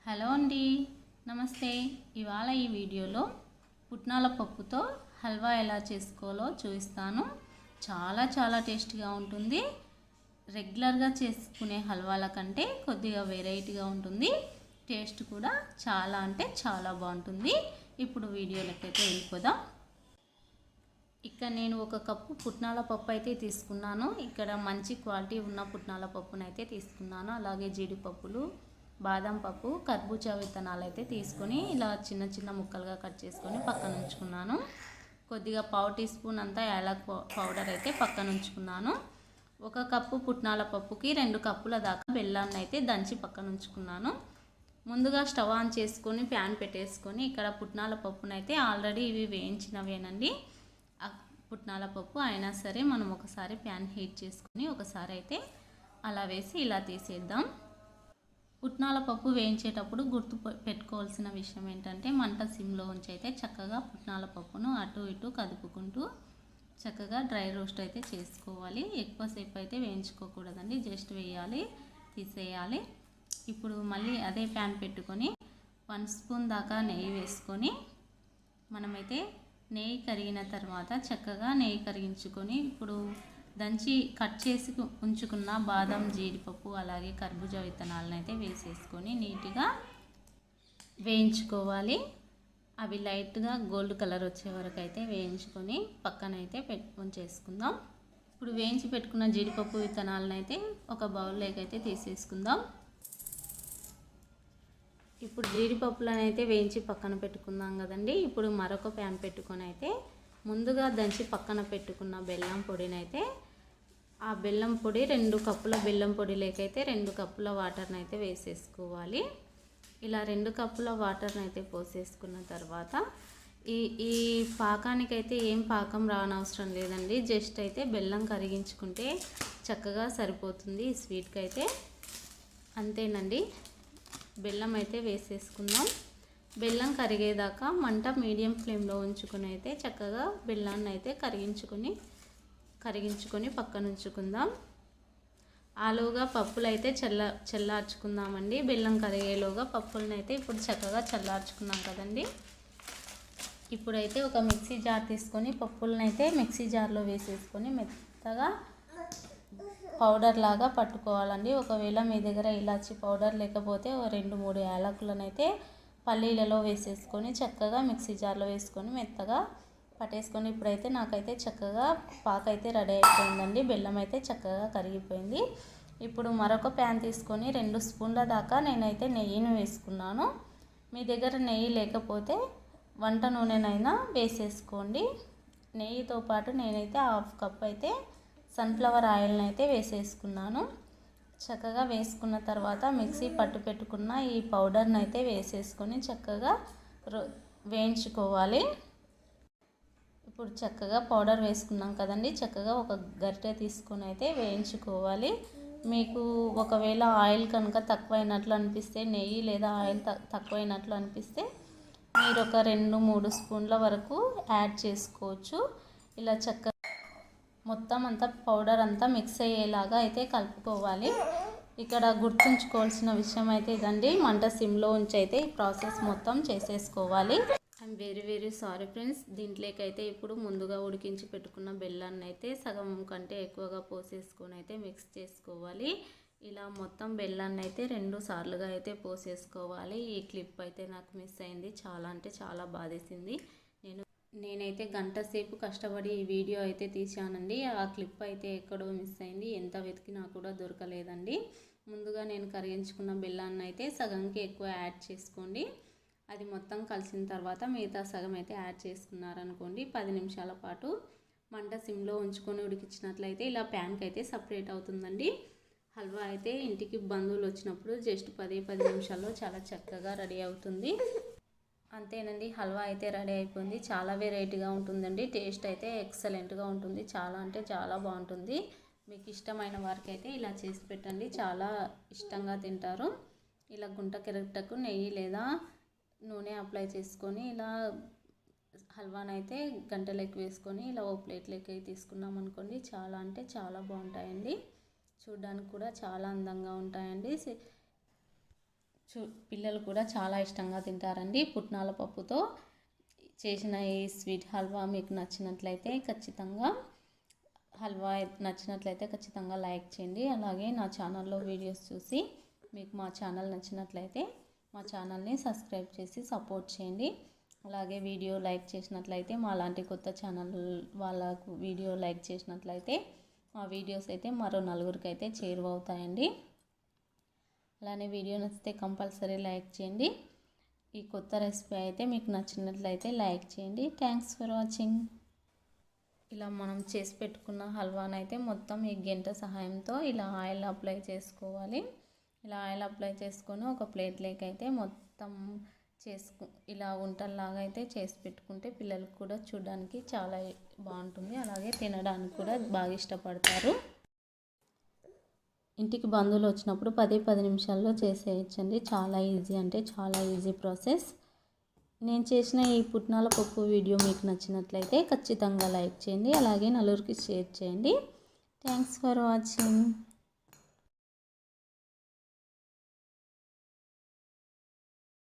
Hello అండి, నమస్తే. ఇవాళ ఈ వీడియోలో పుట్నాల పప్పుతో హల్వా ఎలా చేసుకోవాలో చూపిస్తాను. చాలా టేస్టీగా ఉంటుంది. రెగ్యులర్గా చేసుకునే హల్వాల కంటే కొద్దిగా వెరైటీగా ఉంటుంది. టేస్ట్ కూడా చాలా బాగుంటుంది. ఇప్పుడు వీడియోలకైతే వెళ్ళిపోదాం. ఇక్కడ నేను 1 కప్పు పుట్నాల పప్పు అయితే తీసుకున్నాను. ఇక్కడ మంచి క్వాలిటీ ఉన్న పుట్నాల పప్పునైతే తీసుకున్నాను. అలాగే జీడిపప్పులు, బాదం పప్పు, కర్బూజా విత్తనాలు అయితే తీసుకొని ఇలా చిన్న ముక్కలుగా కట్ చేసుకొని పక్కన ఉంచుకున్నాను. కొద్దిగా 1/2 టీ స్పూన్ అంతా యాలక్ పౌడర్ అయితే పక్కన ఉంచుకున్నాను. 1 కప్పు పుట్నాల పప్పుకి 2 కప్పుల దాకా బెల్లాన్ని అయితే దంచి పక్కన ఉంచుకున్నాను. ముందుగా స్టవ్ ఆన్ చేసుకొని ప్యాన్ పెట్టేసుకొని ఇక్కడ పుట్నాల పప్పునైతే ఆల్రెడీ ఇవి వేయించినవేనండి. పుట్నాల పప్పు అయినా సరే మనం ఒకసారి ప్యాన్ హీట్ చేసుకొని ఒకసారి అయితే అలా వేసి ఇలా తీసేద్దాం. పుట్నాల పప్పు వేయించేటప్పుడు గుర్తు పెట్టుకోవాల్సిన విషయం ఏంటంటే మంట సిమ్లో ఉంచి అయితే చక్కగా పుట్నాల పప్పును అటు ఇటు కదుపుకుంటూ చక్కగా డ్రై రోస్ట్ అయితే చేసుకోవాలి. ఎక్కువసేపు అయితే వేయించుకోకూడదండి, జస్ట్ వేయాలి, తీసేయాలి. ఇప్పుడు మళ్ళీ అదే ప్యాన్ పెట్టుకొని 1 స్పూన్ దాకా నెయ్యి వేసుకొని మనమైతే నెయ్యి కరిగిన తర్వాత చక్కగా నెయ్యి కరిగించుకొని ఇప్పుడు దంచి కట్ చేసి ఉంచుకున్న బాదం, జీడిపప్పు అలాగే కర్బూజా విత్తనాలను అయితే వేసేసుకొని నీట్గా వేయించుకోవాలి. అవి లైట్గా గోల్డ్ కలర్ వచ్చే వరకు అయితే వేయించుకొని పక్కనైతే ఉంచేసుకుందాం. ఇప్పుడు వేయించి పెట్టుకున్న జీడిపప్పు విత్తనాలను అయితే ఒక బౌల్లోకి అయితే తీసేసుకుందాం. ఇప్పుడు జీడిపప్పులను అయితే వేయించి పక్కన పెట్టుకుందాం కదండి. ఇప్పుడు మరొక ప్యాన్ పెట్టుకొని అయితే ముందుగా దంచి పక్కన పెట్టుకున్న బెల్లం పొడిని అయితే ఆ బెల్లం పొడి 2 కప్పుల బెల్లం పొడి లేకైతే 2 కప్పుల వాటర్ని అయితే వేసేసుకోవాలి. ఇలా 2 కప్పుల వాటర్ని అయితే పోసేసుకున్న తర్వాత ఈ పాకానికైతే ఏం పాకం రానవసరం లేదండి. జస్ట్ అయితే బెల్లం కరిగించుకుంటే చక్కగా సరిపోతుంది ఈ స్వీట్కి అయితే. అంతేనండి, బెల్లం అయితే వేసేసుకుందాం. బెల్లం కరిగేదాకా మంట మీడియం ఫ్లేమ్లో ఉంచుకొని అయితే చక్కగా బెల్లాన్ని అయితే కరిగించుకొని పక్కన ఉంచుకుందాం. ఆలోగా పప్పులు అయితే చల్లార్చుకుందామండి. బెల్లం కరిగేలోగా పప్పులను అయితే ఇప్పుడు చక్కగా చల్లార్చుకున్నాం కదండి. ఇప్పుడైతే ఒక మిక్సీ జార్ తీసుకొని పప్పులను అయితే మిక్సీ జార్లో వేసేసుకొని మెత్తగా పౌడర్ లాగా పట్టుకోవాలండి. ఒకవేళ మీ దగ్గర ఇలాచి పౌడర్ లేకపోతే 2-3 యాలకులను అయితే పల్లీలలో వేసేసుకొని చక్కగా మిక్సీ జార్లో వేసుకొని మెత్తగా పట్టేసుకొని ఇప్పుడైతే నాకైతే చక్కగా పాకైతే రెడీ అయిపోయిందండి. బెల్లం అయితే చక్కగా కరిగిపోయింది. ఇప్పుడు మరొక ప్యాన్ తీసుకొని 2 స్పూన్ల దాకా నేనైతే నెయ్యిని వేసుకున్నాను. మీ దగ్గర నెయ్యి లేకపోతే వంట నూనెనైనా వేసేసుకోండి. నెయ్యితో పాటు నేనైతే 1/2 కప్ అయితే సన్ఫ్లవర్ ఆయిల్ని అయితే వేసేసుకున్నాను. చక్కగా వేసుకున్న తర్వాత మిక్సీ పట్టు పెట్టుకున్న ఈ పౌడర్ని అయితే వేసేసుకొని చక్కగా వేయించుకోవాలి. ఇప్పుడు చక్కగా పౌడర్ వేసుకున్నాం కదండి. చక్కగా ఒక గరిటె తీసుకొని అయితే వేయించుకోవాలి. మీకు ఒకవేళ ఆయిల్ కనుక తక్కువైనట్లు అనిపిస్తే, నెయ్యి లేదా ఆయిల్ తక్కువైనట్లు అనిపిస్తే మీరు ఒక 2-3 స్పూన్ల వరకు యాడ్ చేసుకోవచ్చు. ఇలా చక్కగా మొత్తం అంతా పౌడర్ అంతా మిక్స్ అయ్యేలాగా అయితే కలుపుకోవాలి. ఇక్కడ గుర్తుంచుకోవాల్సిన విషయం అయితే ఇదండి, మంట సిమ్లో ఉంచి అయితే ఈ ప్రాసెస్ మొత్తం చేసేసుకోవాలి. I'm very sorry friends. దీంట్లోకైతే ఇప్పుడు ముందుగా ఉడికించి పెట్టుకున్న బెల్లాన్ని అయితే సగం కంటే ఎక్కువగా పోసేసుకొని అయితే మిక్స్ చేసుకోవాలి. ఇలా మొత్తం బెల్లాన్ని అయితే 2 సార్లుగా అయితే పోసేసుకోవాలి. ఈ క్లిప్ అయితే నాకు మిస్ అయింది, చాలా బాధేసింది. నేనైతే గంట సేపు కష్టపడి ఈ వీడియో అయితే తీసానండి. ఆ క్లిప్ అయితే ఎక్కడో మిస్ అయింది, ఎంత వెతికినా కూడా దొరకలేదండి. ముందుగా నేను కరిగించుకున్న బెల్లాన్ని అయితే సగంకి ఎక్కువ యాడ్ చేసుకోండి. అది మొత్తం కలిసిన తర్వాత మిగతా సగం అయితే యాడ్ చేసుకున్నారనుకోండి 10 నిమిషాల పాటు మంట సిమ్లో ఉంచుకొని ఉడికించినట్లయితే ఇలా ప్యాన్కి అయితే సపరేట్ అవుతుందండి. హల్వా అయితే ఇంటికి బంధువులు వచ్చినప్పుడు జస్ట్ 10 నిమిషాల్లో చాలా చక్కగా రెడీ అవుతుంది. అంతేనండి, హల్వా అయితే రెడీ అయిపోయింది. చాలా వెరైటీగా ఉంటుందండి. టేస్ట్ అయితే ఎక్సలెంట్గా ఉంటుంది. చాలా బాగుంటుంది. మీకు ఇష్టమైన వారికి అయితే ఇలా చేసి పెట్టండి, చాలా ఇష్టంగా తింటారు. ఇలా గుంట కెరటకు నెయ్యి లేదా నూనె అప్లై చేసుకొని ఇలా హల్వాని అయితే గంటలోకి వేసుకొని ఇలా ఓ ప్లేట్లోకి తీసుకున్నాం అనుకోండి, చాలా బాగుంటాయండి. చూడడానికి కూడా చాలా అందంగా ఉంటాయండి. పిల్లలు కూడా చాలా ఇష్టంగా తింటారండి. పుట్నాల పప్పుతో చేసిన ఈ స్వీట్ హల్వా మీకు నచ్చినట్లయితే ఖచ్చితంగా లైక్ చేయండి. అలాగే నా ఛానల్లో వీడియోస్ చూసి మీకు మా ఛానల్ నచ్చినట్లయితే మా ఛానల్ని సబ్స్క్రైబ్ చేసి సపోర్ట్ చేయండి. అలాగే వీడియో లైక్ చేసినట్లయితే మా లాంటి కొత్త ఛానల్ వాళ్ళకు వీడియో లైక్ చేసినట్లయితే మా వీడియోస్ అయితే మరో నలుగురికి అయితే చేరువవుతాయండి. అలానే వీడియో నచ్చితే కంపల్సరీ లైక్ చేయండి. ఈ కొత్త రెసిపీ అయితే మీకు నచ్చినట్లయితే లైక్ చేయండి. Thanks for watching. ఇలా మనం చేసి పెట్టుకున్న హల్వాని అయితే మొత్తం ఈ గెంట సహాయంతో ఇలా ఆయిల్ అప్లై చేసుకోవాలి. ఇలా ఆయిల్ అప్లై చేసుకొని ఒక ప్లేట్లోకి అయితే మొత్తం ఇలా ఉంటల్లాగా అయితే చేసి పెట్టుకుంటే పిల్లలకు కూడా చూడడానికి చాలా బాగుంటుంది. అలాగే తినడానికి కూడా బాగా ఇష్టపడతారు. ఇంటికి బంధువులు వచ్చినప్పుడు 10 నిమిషాల్లో చేసేయచ్చండి. చాలా ఈజీ, అంటే చాలా ఈజీ ప్రాసెస్. నేను చేసిన ఈ పుట్నాల పప్పు వీడియో మీకు నచ్చినట్లయితే ఖచ్చితంగా లైక్ చేయండి. అలాగే నలుగురికి షేర్ చేయండి. Thanks for watching.